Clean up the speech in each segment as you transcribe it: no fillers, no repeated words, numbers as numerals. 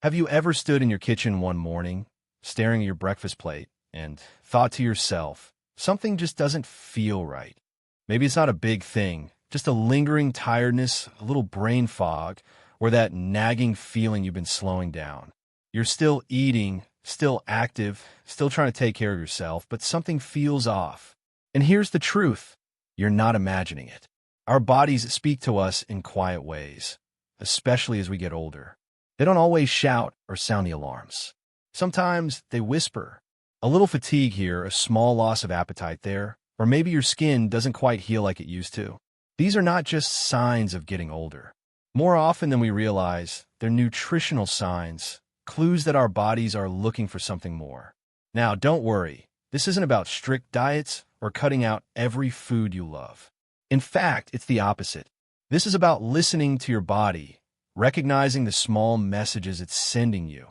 Have you ever stood in your kitchen one morning, staring at your breakfast plate, and thought to yourself, something just doesn't feel right? Maybe it's not a big thing, just a lingering tiredness, a little brain fog, or that nagging feeling you've been slowing down. You're still eating, still active, still trying to take care of yourself, but something feels off. And here's the truth. You're not imagining it. Our bodies speak to us in quiet ways, especially as we get older. They don't always shout or sound the alarms. Sometimes they whisper. A little fatigue here, a small loss of appetite there, or maybe your skin doesn't quite heal like it used to. These are not just signs of getting older. More often than we realize, they're nutritional signs, clues that our bodies are looking for something more. Now, don't worry. This isn't about strict diets or cutting out every food you love. In fact, it's the opposite. This is about listening to your body, recognizing the small messages it's sending you,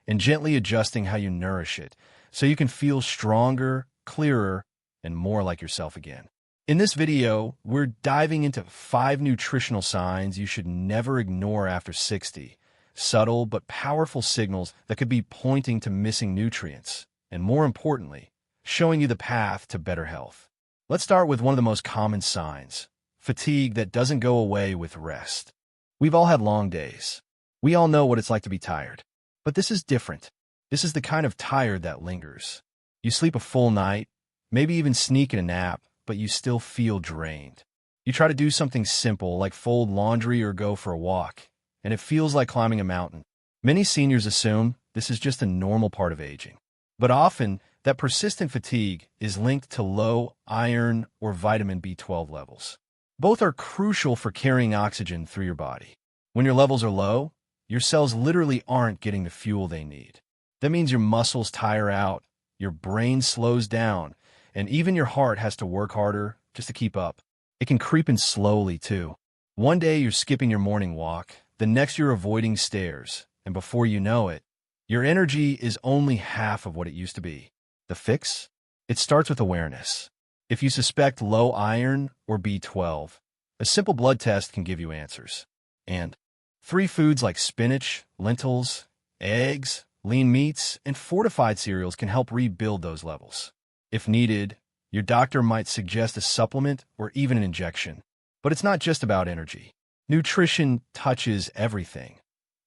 and gently adjusting how you nourish it so you can feel stronger, clearer, and more like yourself again. In this video, we're diving into 5 nutritional signs you should never ignore after 60, subtle but powerful signals that could be pointing to missing nutrients, and more importantly, showing you the path to better health. Let's start with one of the most common signs, fatigue that doesn't go away with rest. We've all had long days. We all know what it's like to be tired. But this is different. This is the kind of tired that lingers. You sleep a full night, maybe even sneak in a nap, but you still feel drained. You try to do something simple like fold laundry or go for a walk, and it feels like climbing a mountain. Many seniors assume this is just a normal part of aging. But often, that persistent fatigue is linked to low iron or vitamin B12 levels. Both are crucial for carrying oxygen through your body. When your levels are low, your cells literally aren't getting the fuel they need. That means your muscles tire out, your brain slows down, and even your heart has to work harder just to keep up. It can creep in slowly, too. One day you're skipping your morning walk, the next you're avoiding stairs, and before you know it, your energy is only half of what it used to be. The fix? It starts with awareness. If you suspect low iron or B12, a simple blood test can give you answers. And 3 foods like spinach, lentils, eggs, lean meats, and fortified cereals can help rebuild those levels. If needed, your doctor might suggest a supplement or even an injection. But it's not just about energy. Nutrition touches everything,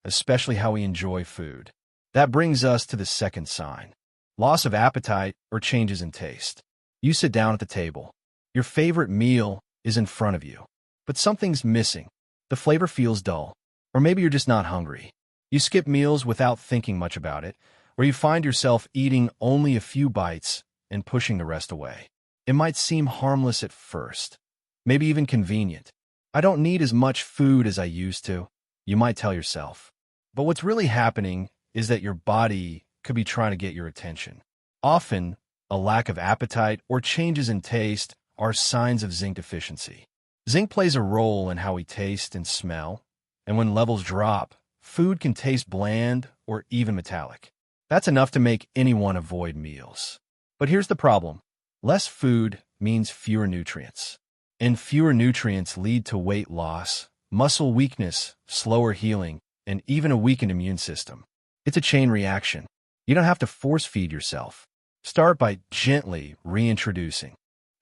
especially how we enjoy food. That brings us to the second sign, loss of appetite or changes in taste. You sit down at the table. Your favorite meal is in front of you, but something's missing. The flavor feels dull, or maybe you're just not hungry. You skip meals without thinking much about it, or you find yourself eating only a few bites and pushing the rest away. It might seem harmless at first, maybe even convenient. I don't need as much food as I used to, you might tell yourself. But what's really happening is that your body could be trying to get your attention. Often, a lack of appetite or changes in taste are signs of zinc deficiency. Zinc plays a role in how we taste and smell, and when levels drop, food can taste bland or even metallic. That's enough to make anyone avoid meals. But here's the problem. Less food means fewer nutrients. And fewer nutrients lead to weight loss, muscle weakness, slower healing, and even a weakened immune system. It's a chain reaction. You don't have to force-feed yourself. Start by gently reintroducing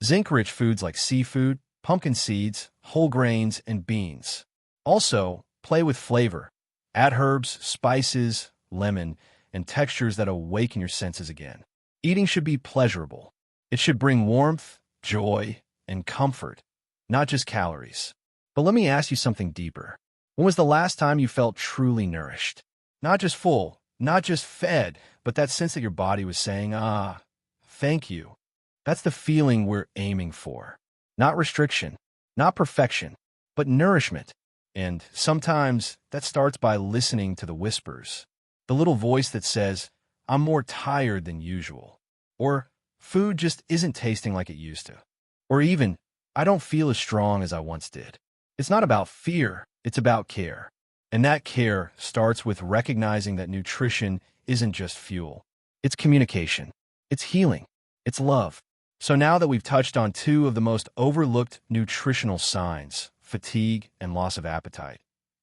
zinc-rich foods like seafood, pumpkin seeds, whole grains, and beans. Also, play with flavor. Add herbs, spices, lemon, and textures that awaken your senses again. Eating should be pleasurable. It should bring warmth, joy, and comfort, not just calories. But let me ask you something deeper. When was the last time you felt truly nourished? Not just full, not just fed, but that sense that your body was saying, thank you. That's the feeling we're aiming for. Not restriction, not perfection, but nourishment. And sometimes that starts by listening to the whispers. The little voice that says, I'm more tired than usual. Or, food just isn't tasting like it used to. Or even, I don't feel as strong as I once did. It's not about fear, it's about care. And that care starts with recognizing that nutrition isn't just fuel. It's communication. It's healing. It's love. So now that we've touched on 2 of the most overlooked nutritional signs, fatigue and loss of appetite,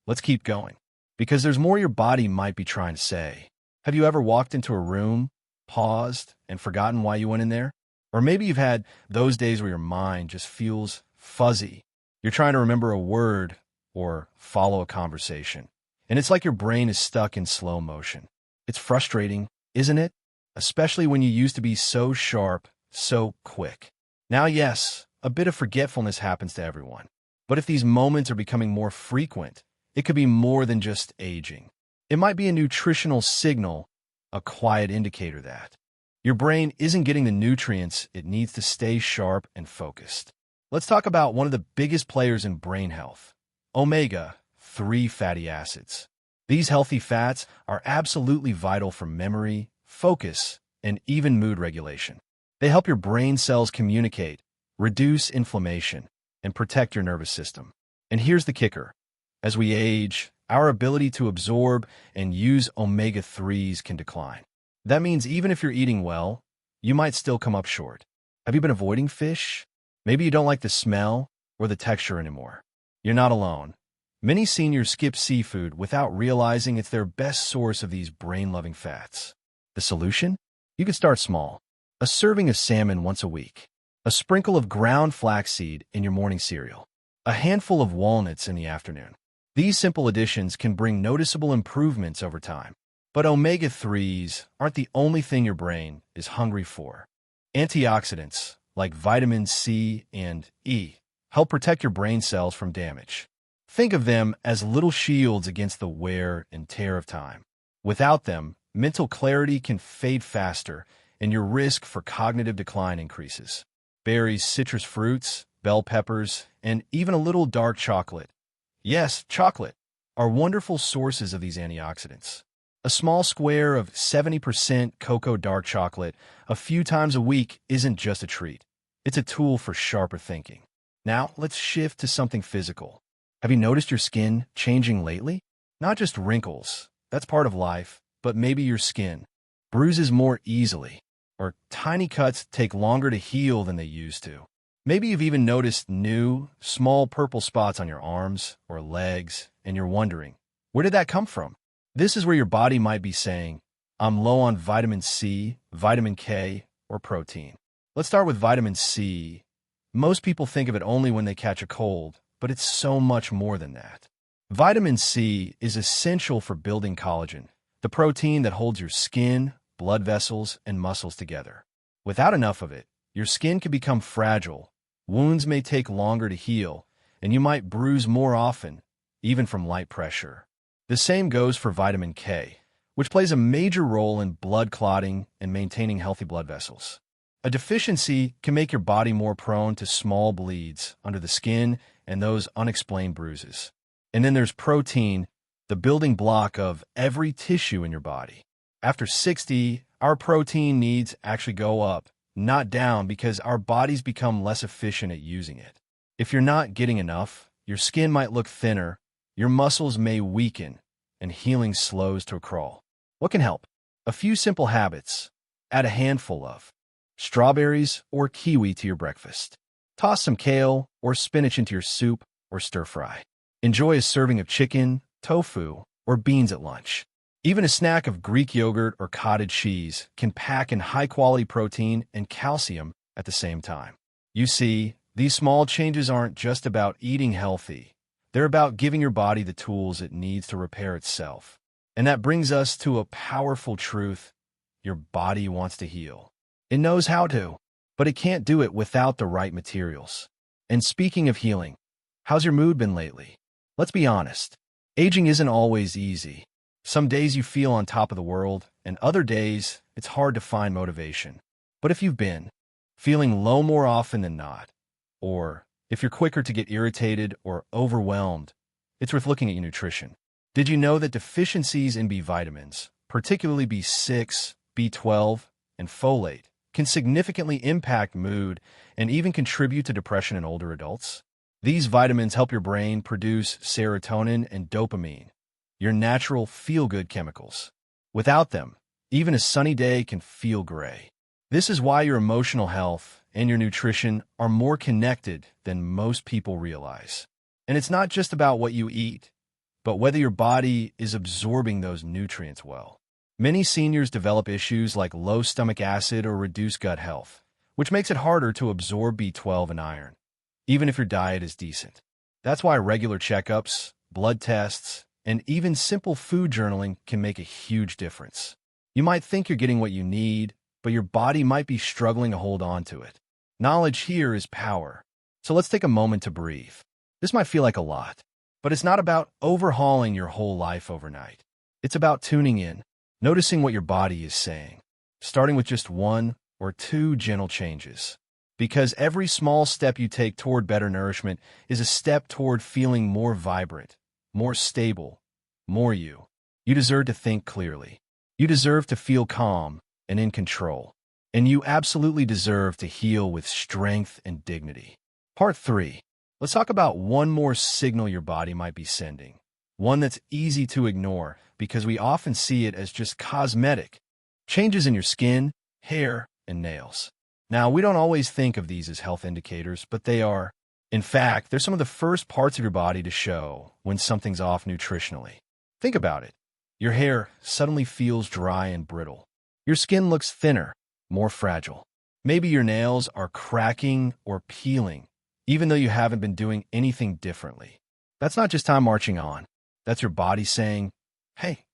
let's keep going. because there's more your body might be trying to say. Have you ever walked into a room, paused, and forgotten why you went in there? Or maybe you've had those days where your mind just feels fuzzy. You're trying to remember a word or follow a conversation, and it's like your brain is stuck in slow motion. It's frustrating, isn't it? Especially when you used to be so sharp, so quick. Now, yes, a bit of forgetfulness happens to everyone. But if these moments are becoming more frequent, it could be more than just aging. It might be a nutritional signal, a quiet indicator that your brain isn't getting the nutrients it needs to stay sharp and focused. Let's talk about one of the biggest players in brain health, omega-3 fatty acids. These healthy fats are absolutely vital for memory, focus, and even mood regulation. They help your brain cells communicate, reduce inflammation, and protect your nervous system. And here's the kicker. As we age, our ability to absorb and use omega-3s can decline. That means even if you're eating well, you might still come up short. Have you been avoiding fish? Maybe you don't like the smell or the texture anymore. You're not alone. Many seniors skip seafood without realizing it's their best source of these brain-loving fats. The solution? You can start small. A serving of salmon once a week. A sprinkle of ground flaxseed in your morning cereal. A handful of walnuts in the afternoon. These simple additions can bring noticeable improvements over time. But omega-3s aren't the only thing your brain is hungry for. Antioxidants, like vitamin C and E, help protect your brain cells from damage. Think of them as little shields against the wear and tear of time. Without them, mental clarity can fade faster, and your risk for cognitive decline increases. Berries, citrus fruits, bell peppers, and even a little dark chocolate, yes, chocolate, are wonderful sources of these antioxidants. A small square of 70% cocoa dark chocolate a few times a week isn't just a treat. It's a tool for sharper thinking. Now, let's shift to something physical. Have you noticed your skin changing lately? Not just wrinkles, that's part of life, but maybe your skin bruises more easily, or tiny cuts take longer to heal than they used to. Maybe you've even noticed new, small purple spots on your arms or legs, and you're wondering, where did that come from? This is where your body might be saying, I'm low on vitamin C, vitamin K, or protein. Let's start with vitamin C. Most people think of it only when they catch a cold, but it's so much more than that. Vitamin C is essential for building collagen, the protein that holds your skin, blood vessels, and muscles together. Without enough of it, your skin can become fragile, wounds may take longer to heal, and you might bruise more often, even from light pressure. The same goes for vitamin K, which plays a major role in blood clotting and maintaining healthy blood vessels. A deficiency can make your body more prone to small bleeds under the skin and those unexplained bruises. And then there's protein, the building block of every tissue in your body. After 60, our protein needs actually go up, not down, because our bodies become less efficient at using it. If you're not getting enough, your skin might look thinner, your muscles may weaken, and healing slows to a crawl. What can help? A few simple habits. Add a handful of strawberries or kiwi to your breakfast. Toss some kale or spinach into your soup or stir fry. Enjoy a serving of chicken, tofu, or beans at lunch. Even a snack of Greek yogurt or cottage cheese can pack in high-quality protein and calcium at the same time. You see, these small changes aren't just about eating healthy. They're about giving your body the tools it needs to repair itself. And that brings us to a powerful truth. Your body wants to heal. It knows how to, but it can't do it without the right materials. And speaking of healing, how's your mood been lately? Let's be honest. Aging isn't always easy. Some days you feel on top of the world, and other days it's hard to find motivation. But if you've been feeling low more often than not, or if you're quicker to get irritated or overwhelmed, it's worth looking at your nutrition. Did you know that deficiencies in B vitamins, particularly B6, B12, and folate, can significantly impact mood and even contribute to depression in older adults? These vitamins help your brain produce serotonin and dopamine, your natural feel-good chemicals. Without them, even a sunny day can feel gray. This is why your emotional health and your nutrition are more connected than most people realize. And it's not just about what you eat, but whether your body is absorbing those nutrients well. Many seniors develop issues like low stomach acid or reduced gut health, which makes it harder to absorb B12 and iron, even if your diet is decent. That's why regular checkups, blood tests, and even simple food journaling can make a huge difference. You might think you're getting what you need, but your body might be struggling to hold on to it. Knowledge here is power. So let's take a moment to breathe. This might feel like a lot, but it's not about overhauling your whole life overnight. It's about tuning in, noticing what your body is saying, starting with just one or two gentle changes. Because every small step you take toward better nourishment is a step toward feeling more vibrant, more stable, more you. You deserve to think clearly. You deserve to feel calm and in control. And you absolutely deserve to heal with strength and dignity. Part 3. Let's talk about one more signal your body might be sending. One that's easy to ignore because we often see it as just cosmetic. Changes in your skin, hair, and nails. Now, we don't always think of these as health indicators, but they are. In fact, they're some of the first parts of your body to show when something's off nutritionally. Think about it. Your hair suddenly feels dry and brittle. Your skin looks thinner, more fragile. Maybe your nails are cracking or peeling, even though you haven't been doing anything differently. That's not just time marching on. That's your body saying, hey,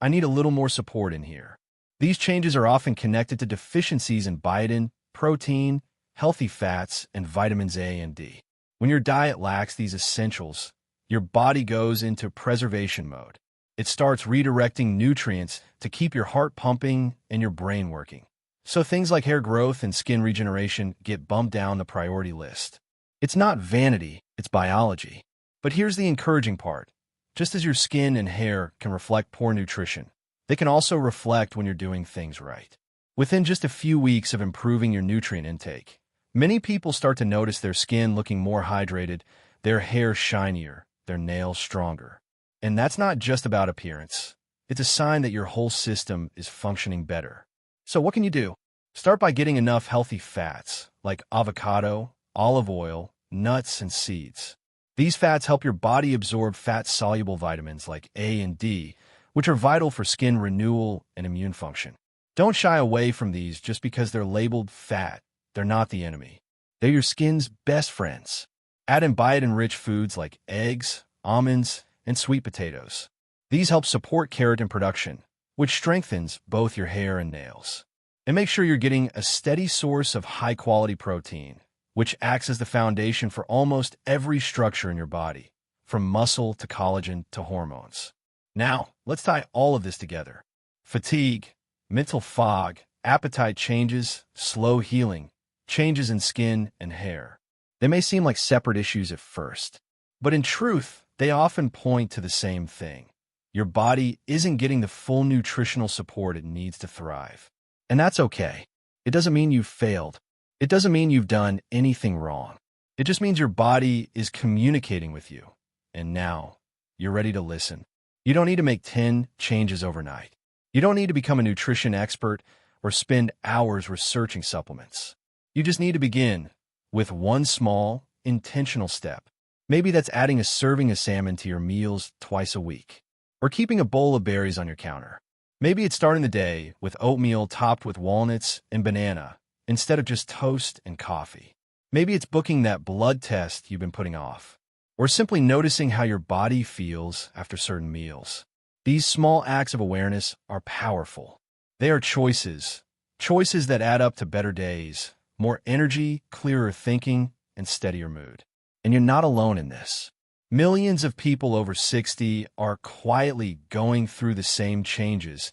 I need a little more support in here. These changes are often connected to deficiencies in biotin, protein, healthy fats, and vitamins A and D. When your diet lacks these essentials, your body goes into preservation mode. It starts redirecting nutrients to keep your heart pumping and your brain working. So things like hair growth and skin regeneration get bumped down the priority list. It's not vanity, it's biology. But here's the encouraging part. Just as your skin and hair can reflect poor nutrition, they can also reflect when you're doing things right. Within just a few weeks of improving your nutrient intake, many people start to notice their skin looking more hydrated, their hair shinier, their nails stronger. And that's not just about appearance. It's a sign that your whole system is functioning better. So what can you do? Start by getting enough healthy fats, like avocado, olive oil, nuts, and seeds. These fats help your body absorb fat-soluble vitamins like A and D, which are vital for skin renewal and immune function. Don't shy away from these just because they're labeled fat. They're not the enemy. They're your skin's best friends. Add in biotin-rich foods like eggs, almonds, and sweet potatoes. These help support keratin production, which strengthens both your hair and nails. And make sure you're getting a steady source of high-quality protein, which acts as the foundation for almost every structure in your body, from muscle to collagen to hormones. Now, let's tie all of this together. Fatigue, mental fog, appetite changes, slow healing, changes in skin and hair. They may seem like separate issues at first, but in truth, they often point to the same thing. Your body isn't getting the full nutritional support it needs to thrive. And that's okay. It doesn't mean you've failed. It doesn't mean you've done anything wrong. It just means your body is communicating with you. And now, you're ready to listen. You don't need to make 10 changes overnight. You don't need to become a nutrition expert or spend hours researching supplements. You just need to begin with one small, intentional step. Maybe that's adding a serving of salmon to your meals twice a week, or keeping a bowl of berries on your counter. Maybe it's starting the day with oatmeal topped with walnuts and banana instead of just toast and coffee. Maybe it's booking that blood test you've been putting off, or simply noticing how your body feels after certain meals. These small acts of awareness are powerful. They are choices that add up to better days, more energy, clearer thinking, and steadier mood. And you're not alone in this. Millions of people over 60 are quietly going through the same changes,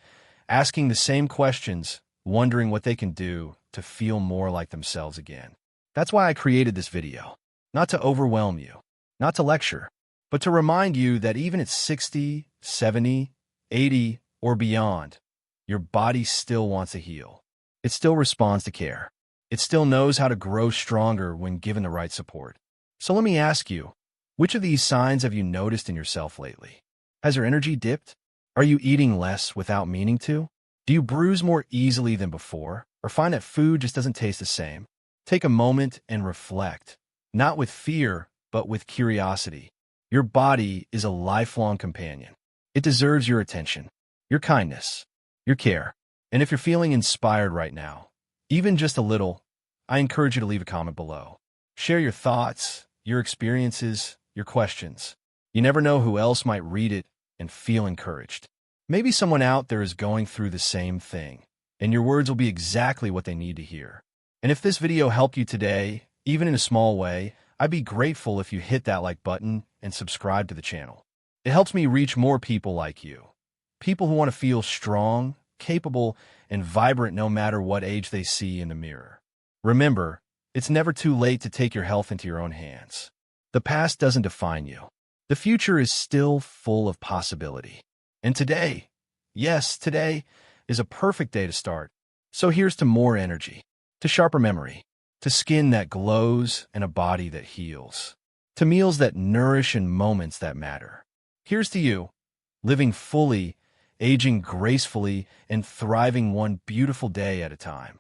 asking the same questions, wondering what they can do to feel more like themselves again. That's why I created this video. Not to overwhelm you, not to lecture, but to remind you that even at 60, 70, 80, or beyond, your body still wants to heal. It still responds to care. It still knows how to grow stronger when given the right support. So let me ask you, which of these signs have you noticed in yourself lately? Has your energy dipped? Are you eating less without meaning to? Do you bruise more easily than before, or find that food just doesn't taste the same? Take a moment and reflect, not with fear, but with curiosity. Your body is a lifelong companion. It deserves your attention, your kindness, your care. And if you're feeling inspired right now, even just a little, I encourage you to leave a comment below. Share your thoughts, your experiences, your questions. You never know who else might read it and feel encouraged. Maybe someone out there is going through the same thing, and your words will be exactly what they need to hear. And if this video helped you today, even in a small way, I'd be grateful if you hit that like button and subscribe to the channel. It helps me reach more people like you. People who want to feel strong, capable, and vibrant no matter what age they see in the mirror. Remember, it's never too late to take your health into your own hands. The past doesn't define you. The future is still full of possibility. And today, yes, today is a perfect day to start. So here's to more energy, to sharper memory, to skin that glows and a body that heals, to meals that nourish and moments that matter. Here's to you, living fully, aging gracefully, and thriving one beautiful day at a time.